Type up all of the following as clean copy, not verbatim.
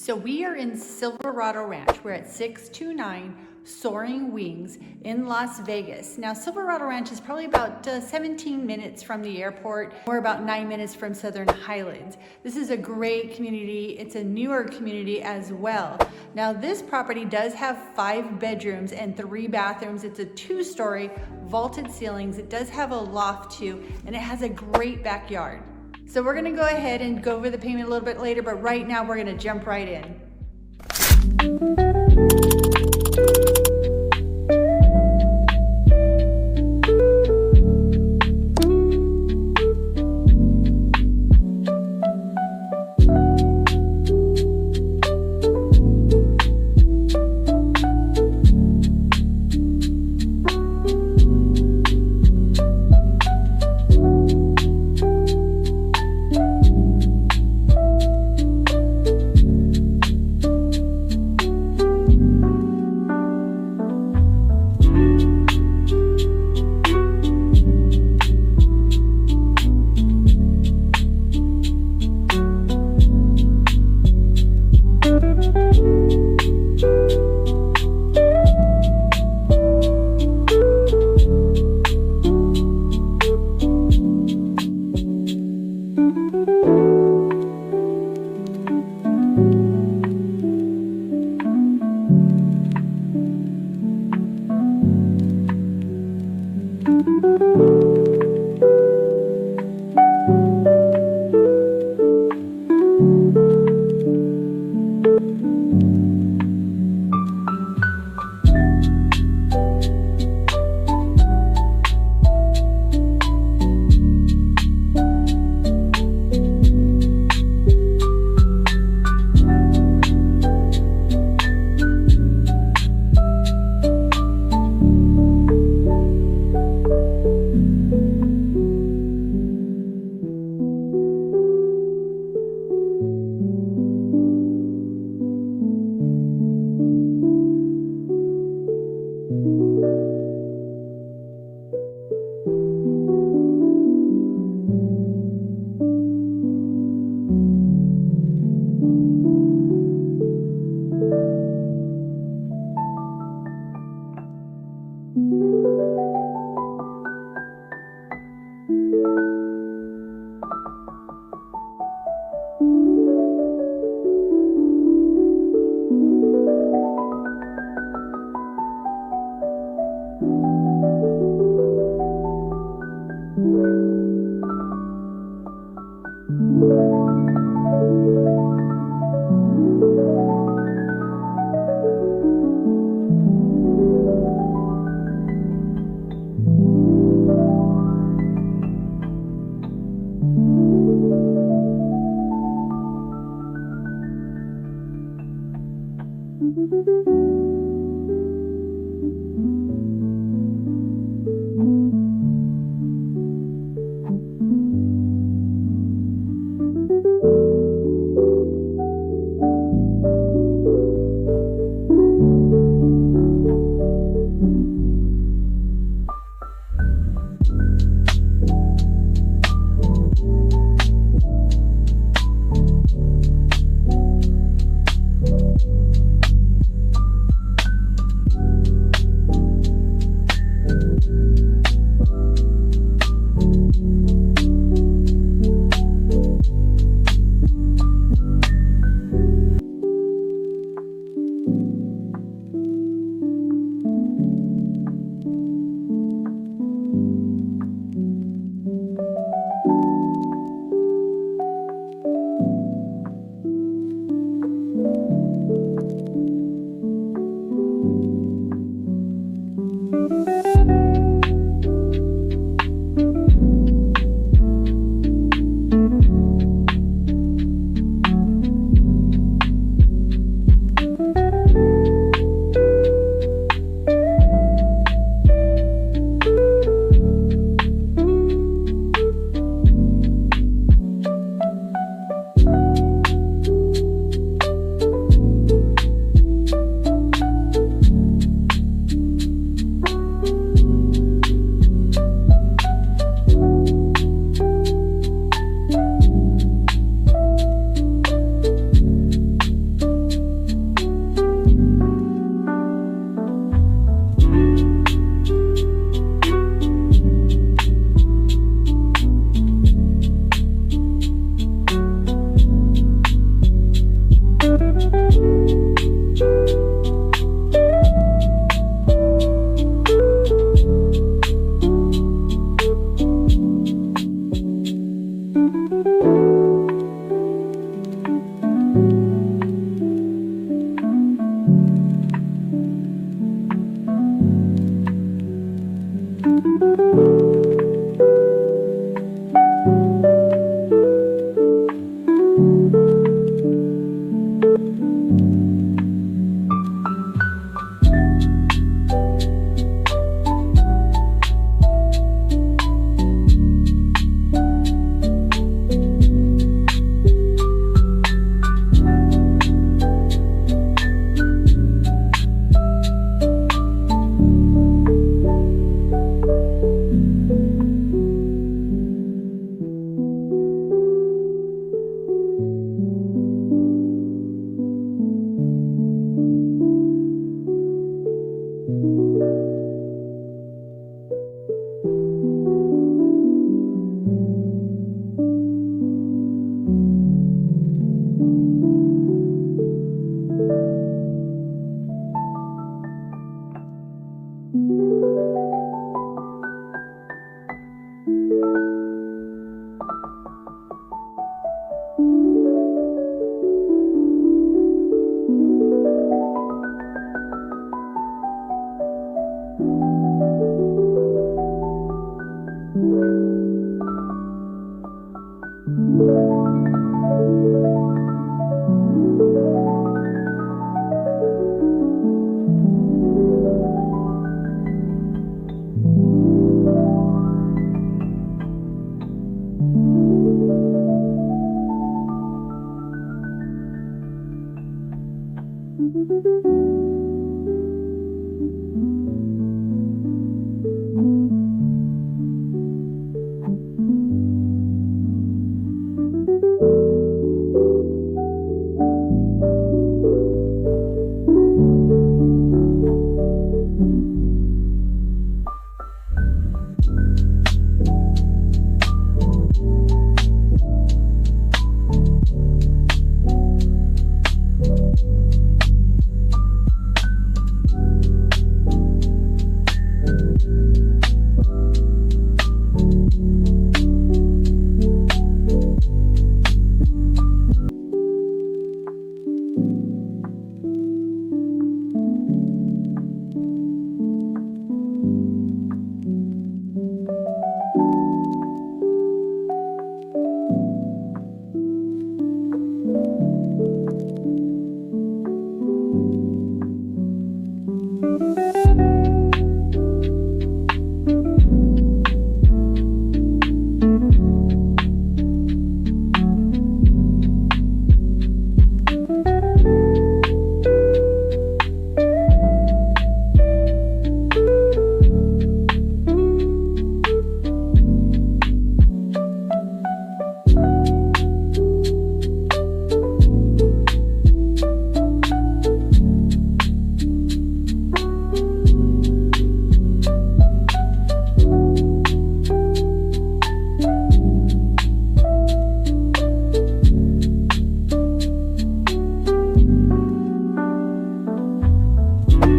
So we are in Silverado Ranch. We're at 629 Soaring Wings in Las Vegas. Now, Silverado Ranch is probably about 17 minutes from the airport. We're about 9 minutes from Southern Highlands. This is a great community. It's a newer community as well. Now, this property does have 5 bedrooms and 3 bathrooms. It's a 2-story vaulted ceilings. It does have a loft too, and it has a great backyard. So we're gonna go ahead and go over the payment a little bit later, but right now we're gonna jump right in.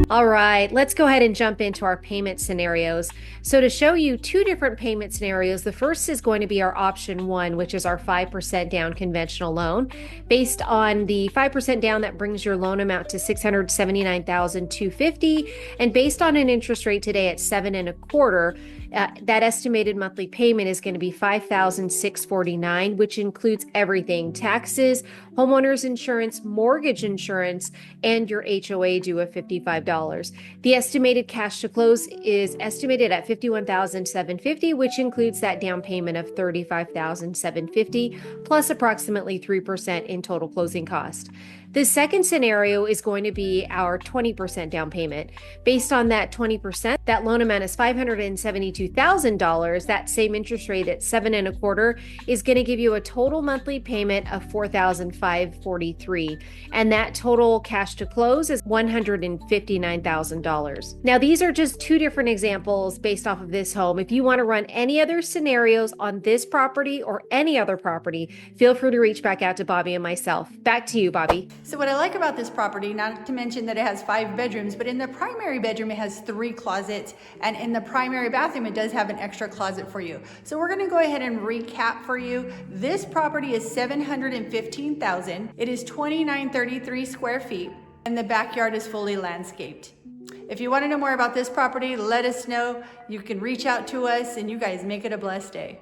All right, let's go ahead and jump into our payment scenarios. So to show you two different payment scenarios, the first is going to be our option one, which is our 5% down conventional loan. Based on the 5% down, that brings your loan amount to $679,250. And based on an interest rate today at 7.25%, that estimated monthly payment is going to be $5,649, which includes everything: taxes, homeowners insurance, mortgage insurance, and your HOA due of $55. The estimated cash to close is estimated at $51,750, which includes that down payment of $35,750 plus approximately 3% in total closing cost. The second scenario is going to be our 20% down payment. Based on that 20%, that loan amount is $572,000. That same interest rate at 7.25% is going to give you a total monthly payment of $4,543. And that total cash to close is $159,000. Now, these are just two different examples based off of this home. If you want to run any other scenarios on this property or any other property, feel free to reach back out to Bobby and myself. Back to you, Bobby. So what I like about this property, not to mention that it has 5 bedrooms, but in the primary bedroom it has 3 closets, and in the primary bathroom it does have an extra closet for you. So we're going to go ahead and recap for you. This property is $715,000. It is 2,933 square feet, and the backyard is fully landscaped. If you want to know more about this property, let us know. You can reach out to us, and you guys make it a blessed day.